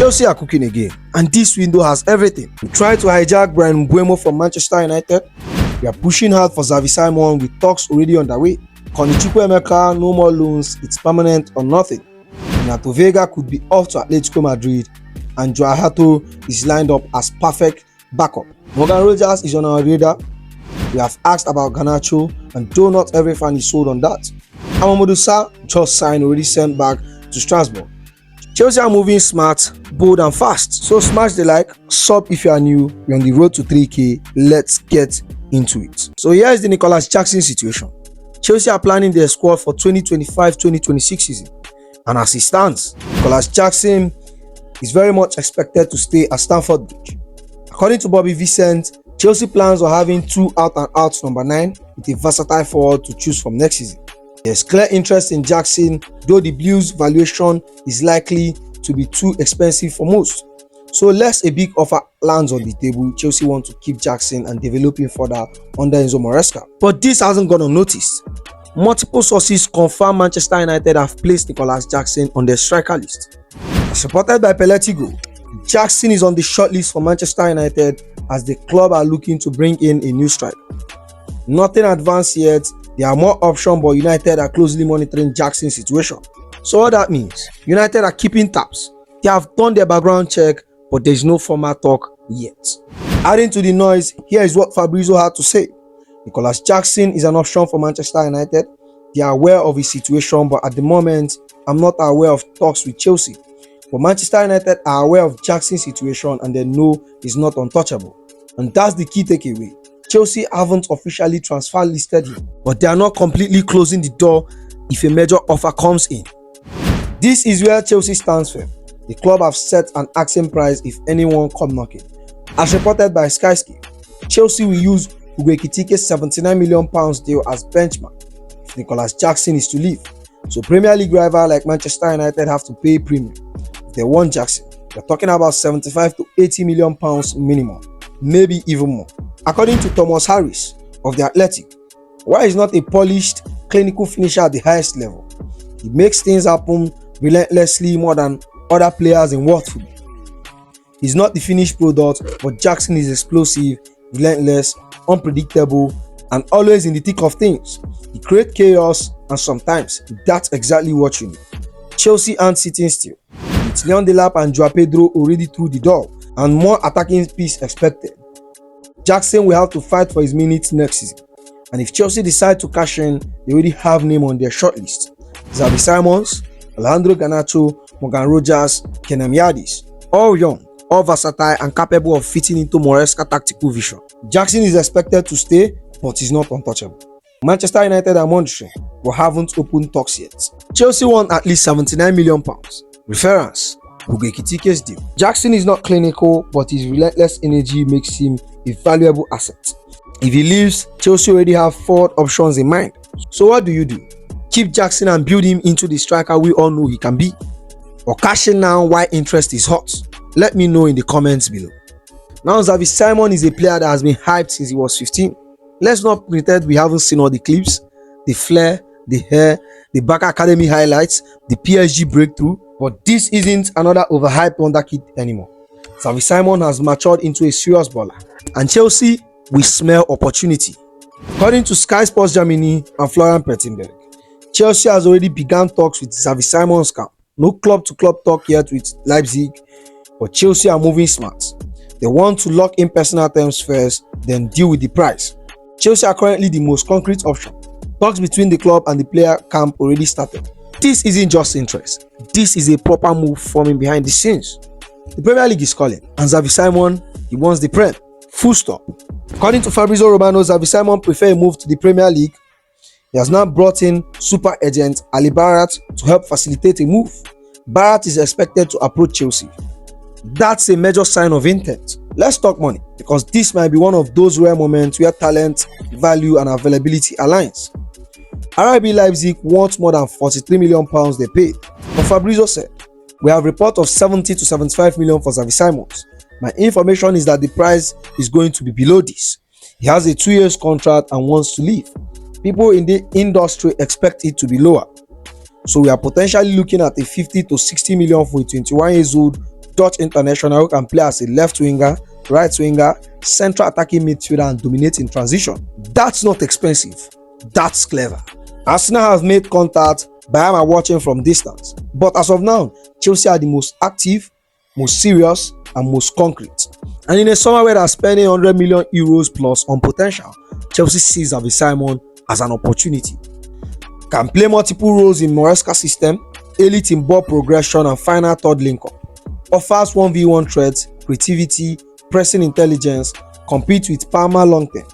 Chelsea are cooking again, and this window has everything. We try to hijack Bryan Mbeumo from Manchester United. We are pushing hard for Xavi Simons with talks already underway. Carney Chukwuemeka, no more loans, it's permanent or nothing. Renato Veiga could be off to Atlético Madrid, and Jorrel Hato is lined up as perfect backup. Morgan Rogers is on our radar. We have asked about Garnacho, and though not every fan is sold on that. Mamadou Sarr just signed, already sent back to Strasbourg. Chelsea are moving smart, bold and fast. So smash the like, sub if you are new, we're on the road to 3K, let's get into it. So here is the Nicolas Jackson situation. Chelsea are planning their squad for 2025-2026 season. And as it stands, Nicolas Jackson is very much expected to stay at Stamford Bridge. According to Bobby Vincent, Chelsea plans on having two out-and-out number 9 with a versatile forward to choose from next season. There's clear interest in Jackson, though the Blues' valuation is likely to be too expensive for most. So lest a big offer lands on the table, Chelsea want to keep Jackson and develop him further under Enzo Maresca. But this hasn't gone unnoticed. Multiple sources confirm Manchester United have placed Nicolas Jackson on their striker list. As reported by Peletigo, Jackson is on the shortlist for Manchester United as the club are looking to bring in a new striker. Nothing advanced yet. There are more options, but United are closely monitoring Jackson's situation. So what that means, United are keeping tabs. They have done their background check, but there is no formal talk yet. Adding to the noise, here is what Fabrizio had to say. Nicolas Jackson is an option for Manchester United. They are aware of his situation, but at the moment, I'm not aware of talks with Chelsea. But Manchester United are aware of Jackson's situation and they know he's not untouchable. And that's the key takeaway. Chelsea haven't officially transfer listed him, but they are not completely closing the door if a major offer comes in. This is where Chelsea stands firm. The club have set an asking price if anyone come knocking. As reported by Skyscape, Chelsea will use HIJACK's £79 million deal as benchmark if Nicolas Jackson is to leave. So Premier League rival like Manchester United have to pay premium. If they want Jackson, they're talking about £75 to £80 million minimum, maybe even more. According to Thomas Harris of the Athletic, while he's not a polished, clinical finisher at the highest level, he makes things happen relentlessly more than other players in world football. He's not the finished product, but Jackson is explosive, relentless, unpredictable, and always in the thick of things. He creates chaos, and sometimes that's exactly what you need. Chelsea aren't sitting still. It's Leon Delap and Joao Pedro already through the door, and more attacking piece expected. Jackson will have to fight for his minutes next season, and if Chelsea decide to cash in, they already have name on their shortlist. Xavi Simons, Alejandro Garnacho, Morgan Rogers, Kenan Yildiz, all young, all versatile and capable of fitting into Maresca's tactical vision. Jackson is expected to stay, but he's not untouchable. Manchester United are monitoring, but haven't opened talks yet. Chelsea want at least £79 million. Reference: HIJACK's deal. Jackson is not clinical, but his relentless energy makes him a valuable asset. If he leaves, Chelsea already have 4 options in mind. So what do? Keep Jackson and build him into the striker we all know he can be? Or cash in now while interest is hot? Let me know in the comments below. Now Xavi Simons is a player that has been hyped since he was 15. Let's not pretend we haven't seen all the clips, the flair, the hair, the back academy highlights, the PSG breakthrough, but this isn't another overhyped wonderkid anymore. Xavi Simons has matured into a serious baller, and Chelsea will smell opportunity. According to Sky Sports Germany and Florian Pettenberg, Chelsea has already begun talks with Xavi Simons' camp. No club-to-club talk yet with Leipzig, but Chelsea are moving smart. They want to lock in personal terms first, then deal with the price. Chelsea are currently the most concrete option. Talks between the club and the player camp already started. This isn't just interest. This is a proper move forming behind the scenes. The Premier League is calling, and Xavi Simons, he wants the Prem. Full stop. According to Fabrizio Romano, Xavi Simons prefers a move to the Premier League. He has now brought in super agent Ali Barat to help facilitate a move. Barat is expected to approach Chelsea. That's a major sign of intent. Let's talk money, because this might be one of those rare moments where talent, value and availability aligns. RB Leipzig wants more than £43 million they paid, but Fabrizio said, "We have report of 70 to 75 million for Xavi Simons. My information is that the price is going to be below this. He has a 2-year contract and wants to leave. People in the industry expect it to be lower. So we are potentially looking at a 50 to 60 million for a 21-year-old Dutch international who can play as a left winger, right winger, central attacking midfielder and dominate in transition. That's not expensive, that's clever. Arsenal have made contact, Bayern are watching from distance. But as of now, Chelsea are the most active, most serious and most concrete. And in a summer where they're spending 100 million euros plus on potential, Chelsea sees Xavi Simons as an opportunity. Can play multiple roles in Maresca's system, elite in ball progression and final third link-up. Offers 1v1 threats, creativity, pressing intelligence, compete with Palmer long term,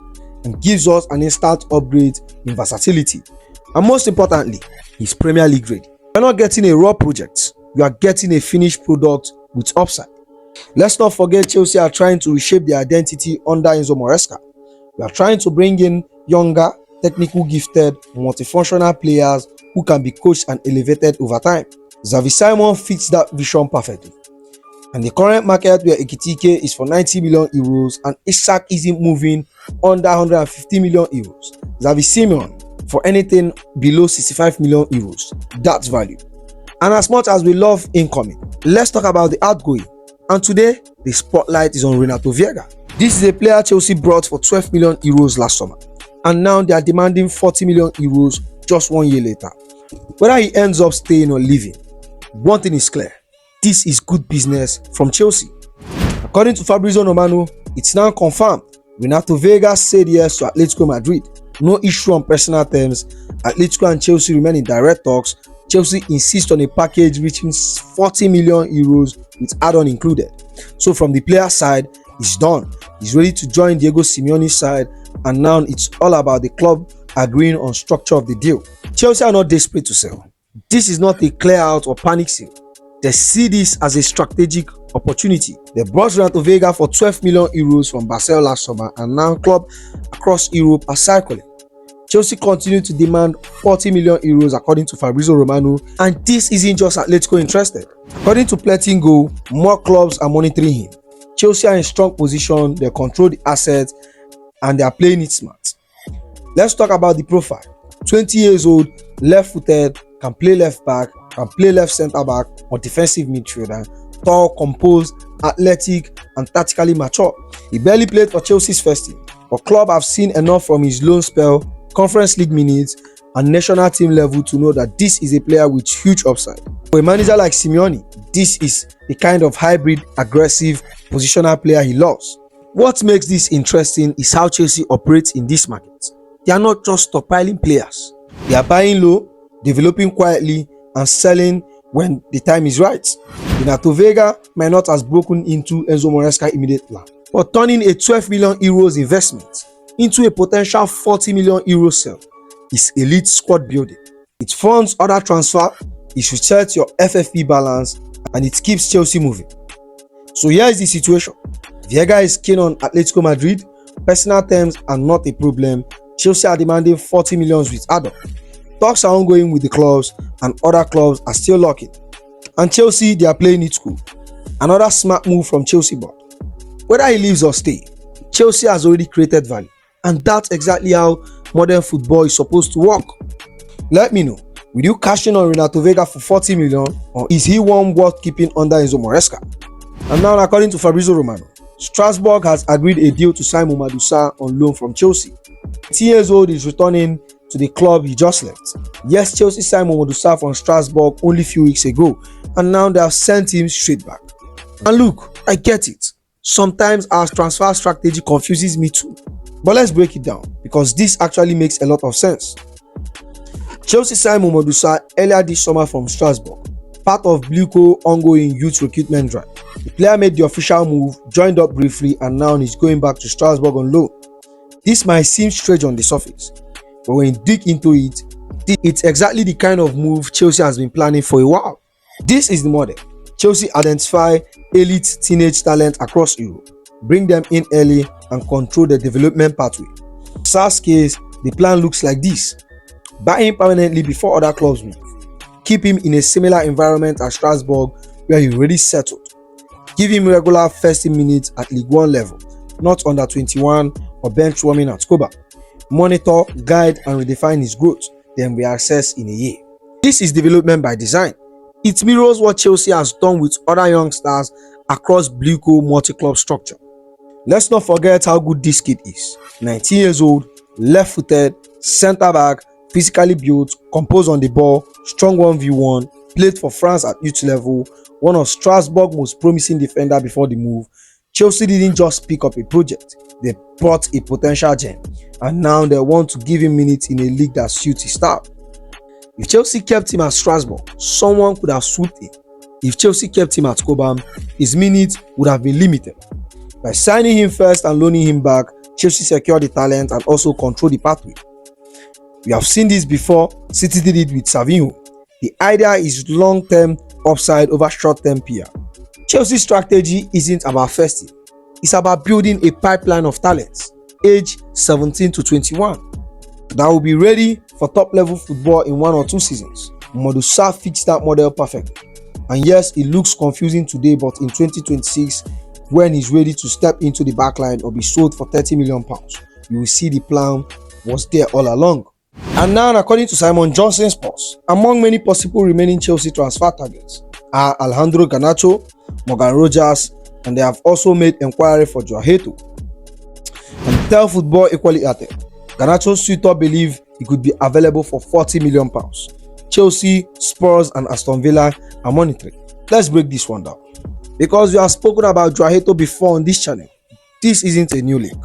and gives us an instant upgrade in versatility. And most importantly, he's Premier League ready. You're not getting a raw project, you are getting a finished product with upside. Let's not forget Chelsea are trying to reshape their identity under Enzo Maresca. We are trying to bring in younger, technical gifted, multifunctional players who can be coached and elevated over time. Xavi Simons fits that vision perfectly. And the current market where Ekitike is for 90 million euros and HIJACK isn't moving under 150 million euros. Xavi Simons for anything below 65 million euros. That's value. And as much as we love incoming, let's talk about the outgoing. And today, the spotlight is on Renato Veiga. This is a player Chelsea brought for 12 million euros last summer. And now they are demanding 40 million euros just 1 year later. Whether he ends up staying or leaving, one thing is clear. This is good business from Chelsea. According to Fabrizio Romano, it's now confirmed. Renato Veiga said yes to Atlético Madrid. No issue on personal terms. Atlético and Chelsea remain in direct talks. Chelsea insists on a package reaching 40 million euros with add-on included. So from the player side, it's done. He's ready to join Diego Simeone's side, and now it's all about the club agreeing on structure of the deal. Chelsea are not desperate to sell. This is not a clear out or panic sale. They see this as a strategic opportunity. They brought Renato Veiga for 12 million euros from Barcelona last summer, and now clubs across Europe are circling. Chelsea continue to demand 40 million euros according to Fabrizio Romano, and this isn't just Atletico interested. According to Pletingo, more clubs are monitoring him. Chelsea are in strong position, they control the assets and they are playing it smart. Let's talk about the profile. 20 years old, left-footed, can play left back, can play left centre back or defensive midfielder, tall, composed, athletic and tactically mature. He barely played for Chelsea's first team, but club have seen enough from his loan spell, Conference League minutes and national team level to know that this is a player with huge upside. For a manager like Simeone, this is the kind of hybrid, aggressive, positional player he loves. What makes this interesting is how Chelsea operates in this market. They are not just stockpiling players. They are buying low, developing quietly and selling when the time is right. Renato Veiga might not have broken into Enzo Maresca's immediate plan, but turning a 12 million euros investment into a potential 40 million euro sale is elite squad building. It funds other transfer, it resets your FFP balance, and it keeps Chelsea moving. So here is the situation. Veiga is keen on Atletico Madrid. Personal terms are not a problem. Chelsea are demanding 40 million with add-on. Talks are ongoing with the clubs and other clubs are still locking. And Chelsea, they are playing it cool. Another smart move from Chelsea board. Whether he leaves or stays, Chelsea has already created value. And that's exactly how modern football is supposed to work. Let me know, will you cash in on Renato Veiga for 40 million or is he one worth keeping under Enzo Maresca? And now, according to Fabrizio Romano, Strasbourg has agreed a deal to sign Mamadou Sarr on loan from Chelsea. 18 years old is returning to the club he just left. Yes, Chelsea signed Mamadou Sarr from Strasbourg only a few weeks ago, and now they have sent him straight back. And look, I get it. Sometimes our transfer strategy confuses me too. But let's break it down because this actually makes a lot of sense. Chelsea signed Mamadou Sarr earlier this summer from Strasbourg, part of Blueco's ongoing youth recruitment drive. The player made the official move, joined up briefly, and now he's going back to Strasbourg on loan. This might seem strange on the surface, but when you dig into it, it's exactly the kind of move Chelsea has been planning for a while. This is the model. Chelsea identify elite teenage talent across Europe, bring them in early and control the development pathway. In Sarr's case, the plan looks like this. Buy him permanently before other clubs move. Keep him in a similar environment as Strasbourg where he already settled. Give him regular first team minutes at League 1 level, not under 21 or bench warming at Koba. Monitor, guide and redefine his growth, then reassess in a year. This is development by design. It mirrors what Chelsea has done with other young stars across Blue-Co multi-club structure. Let's not forget how good this kid is. 19 years old, left-footed, centre-back, physically built, composed on the ball, strong 1v1, played for France at youth level, one of Strasbourg's most promising defender before the move. Chelsea didn't just pick up a project, they bought a potential gem, and now they want to give him minutes in a league that suits his style. If Chelsea kept him at Strasbourg, someone could have swooped in. If Chelsea kept him at Cobham, his minutes would have been limited. By signing him first and loaning him back, Chelsea secured the talent and also controlled the pathway. We have seen this before. City did it with Savinho. The idea is long-term upside over short-term PR. Chelsea's strategy isn't about first team. It's about building a pipeline of talents, aged 17 to 21, that will be ready for top-level football in 1 or 2 seasons. Mamadou Sarr fits that model perfectly. And yes, it looks confusing today, but in 2026, when he's ready to step into the backline or be sold for £30 million, you will see the plan was there all along. And now, according to Simon Johnson's post, among many possible remaining Chelsea transfer targets are Alejandro Garnacho, Morgan Rogers, and they have also made inquiry for Jorrel Hato. And Tell Football equally added, Garnacho's suitor believe he could be available for £40 million. Chelsea, Spurs, and Aston Villa are monitoring. Let's break this one down. Because we have spoken about Jorrel Hato before on this channel, this isn't a new link.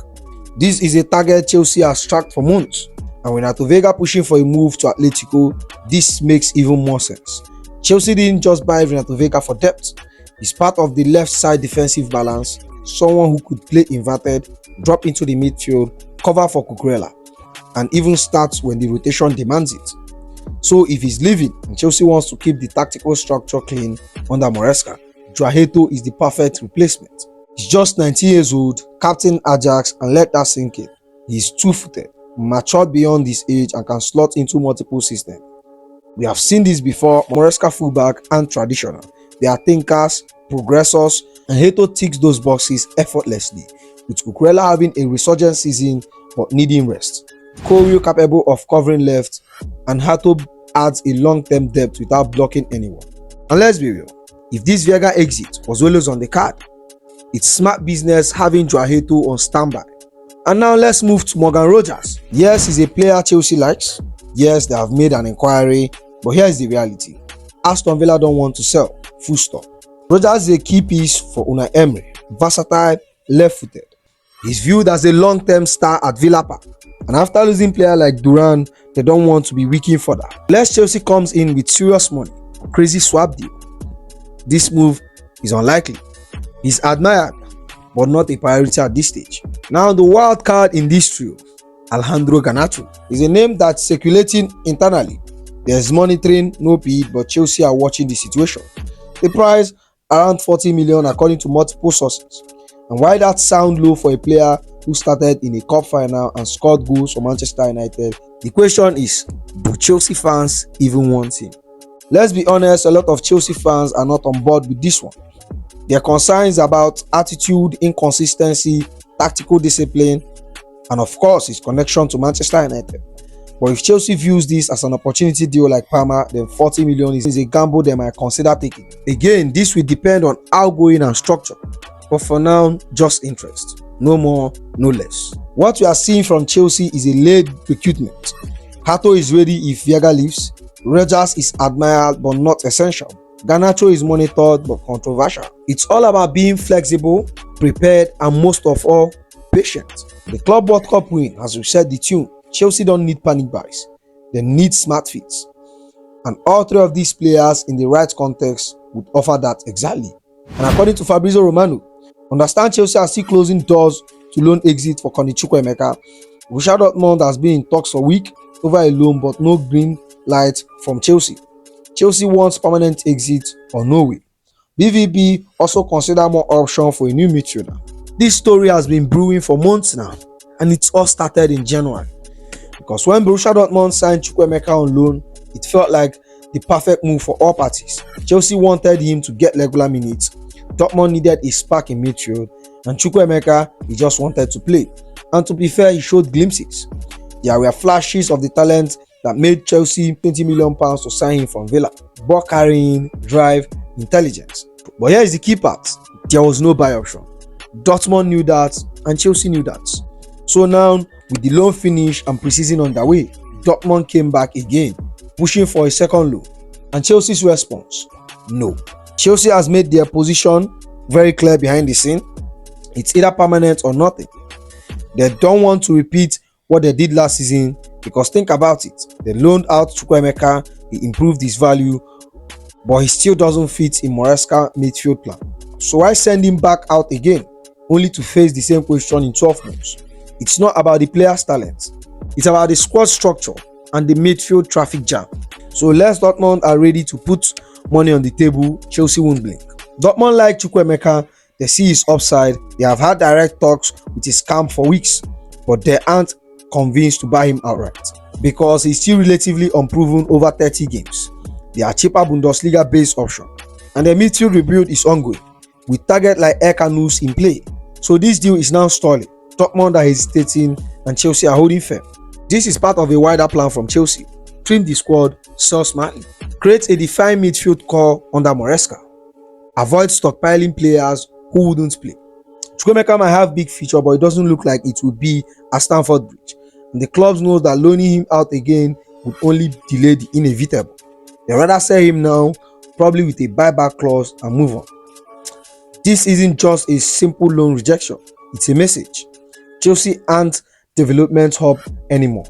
This is a target Chelsea has tracked for months. And with Renato Veiga pushing for a move to Atlético, this makes even more sense. Chelsea didn't just buy Renato Veiga for depth. He's part of the left side defensive balance, someone who could play inverted, drop into the midfield, cover for Cucurella, and even start when the rotation demands it. So if he's leaving and Chelsea wants to keep the tactical structure clean under Maresca, Jorrel Hato is the perfect replacement. He's just 19 years old, captain HIJACK, and let that sink in. He's two-footed, matured beyond his age, and can slot into multiple systems. We have seen this before. Maresca fullback and traditional. They are thinkers, progressors, and Hato ticks those boxes effortlessly, with Cucurella having a resurgent season but needing rest. Chorrel capable of covering left, and Hato adds a long-term depth without blocking anyone. And let's be real, if this Veiga exit was always on the card, it's smart business having Jorrel Hato on standby. And now let's move to Morgan Rogers. Yes, he's a player Chelsea likes. Yes, they have made an inquiry, but here's the reality. Aston Villa don't want to sell, full stop. Rogers is a key piece for Unai Emery, versatile, left-footed. He's viewed as a long-term star at Villa Park, and after losing players like Duran, they don't want to be weakening further. Unless Chelsea comes in with serious money, crazy swap deal, this move is unlikely. He's admired, but not a priority at this stage. Now the wild card in this trio, Alejandro Garnacho, is a name that's circulating internally. There's monitoring, no bid, but Chelsea are watching the situation. The price around 40 million according to multiple sources. And why that sound low for a player who started in a cup final and scored goals for Manchester United? The question is, do Chelsea fans even want him? Let's be honest, a lot of Chelsea fans are not on board with this one. Their concerns about attitude, inconsistency, tactical discipline, and of course his connection to Manchester United. But if Chelsea views this as an opportunity deal like Parma, then 40 million is a gamble they might consider taking. Again, this will depend on outgoing and structure. But for now, just interest. No more, no less. What we are seeing from Chelsea is a late recruitment. Hato is ready if Veiga leaves. Rogers is admired but not essential. Garnacho is monitored but controversial. It's all about being flexible, prepared, and most of all, patient. The Club World Cup win has reset the tune. Chelsea don't need panic buys. They need smart fits. And all three of these players in the right context would offer that exactly. And according to Fabrizio Romano, understand Chelsea are still closing doors to loan exit for Carney Chukwuemeka. Borussia Dortmund has been in talks for a week over a loan but no green light from Chelsea. Chelsea wants permanent exit or no way. BVB also consider more options for a new midfielder. This story has been brewing for months now, and it all started in January. Because when Borussia Dortmund signed Chukwuemeka on loan, it felt like the perfect move for all parties. Chelsea wanted him to get regular minutes, Dortmund needed a spark in midfield, and Chukwuemeka, he just wanted to play. And to be fair, he showed glimpses. There were flashes of the talent that made Chelsea £20 million to sign him from Villa. Ball carrying, drive, intelligence. But here is the key part. There was no buy option. Dortmund knew that and Chelsea knew that. So now, with the loan finish and preseason underway, Dortmund came back again, pushing for a second loan. And Chelsea's response? No. Chelsea has made their position very clear behind the scene. It's either permanent or nothing. They don't want to repeat what they did last season, because think about it. They loaned out Chukwuemeka, he improved his value, but he still doesn't fit in Maresca's midfield plan. So why send him back out again, only to face the same question in 12 months? It's not about the player's talent. It's about the squad structure and the midfield traffic jam. So unless Dortmund are ready to put money on the table, Chelsea won't blink. Dortmund like Chukwuemeka, they see his upside. They have had direct talks with his camp for weeks, but they aren't convinced to buy him outright because he's still relatively unproven over 30 games. They are cheaper Bundesliga-based option, and the midfield rebuild is ongoing with targets like Garnacho in play. So this deal is now stalling. Dortmund are hesitating and Chelsea are holding firm. This is part of a wider plan from Chelsea. Trim the squad, sell smartly, create a defined midfield core under Maresca, avoid stockpiling players who wouldn't play. Chukwuemeka might have big future, but it doesn't look like it will be at Stamford Bridge. And the clubs know that loaning him out again would only delay the inevitable. They rather sell him now, probably with a buyback clause, and move on. This isn't just a simple loan rejection, it's a message. Chelsea aren't development hub anymore.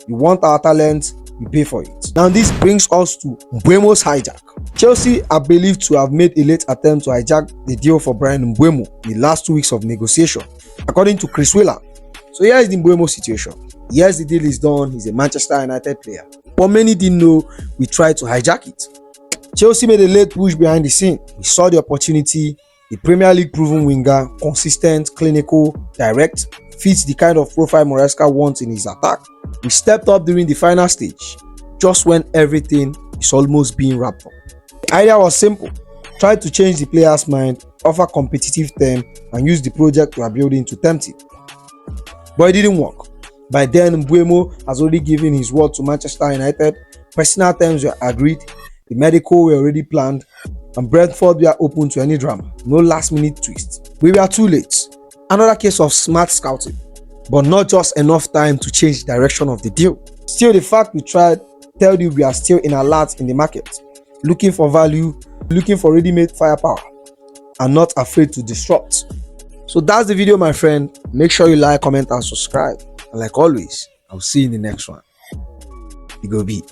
You want our talent, you pay for it. Now this brings us to Mbeumo's hijack. Chelsea are believed to have made a late attempt to hijack the deal for Bryan Mbeumo in the last 2 weeks of negotiation, according to Chris Whelan. So here is the Mbeumo situation. Yes, the deal is done, he's a Manchester United player, but many didn't know we tried to hijack it. Chelsea made a late push behind the scene. We saw the opportunity. The Premier League proven winger, consistent, clinical, direct, fits the kind of profile Maresca wants in his attack. We stepped up during the final stage, just when everything is almost being wrapped up. The idea was simple: try to change the player's mind, offer competitive terms, and use the project we are building to tempt it. But it didn't work. By then, Mbeumo has already given his word to Manchester United. Personal terms were agreed, the medical were already planned, and Brentford were open to any drama. No last-minute twist. We were too late. Another case of smart scouting, but not just enough time to change the direction of the deal. Still, the fact we tried tells you we are still in alert in the market, looking for value, looking for ready-made firepower, and not afraid to disrupt. So that's the video, my friend. Make sure you like, comment, and subscribe. And like always, I'll see you in the next one. You go be.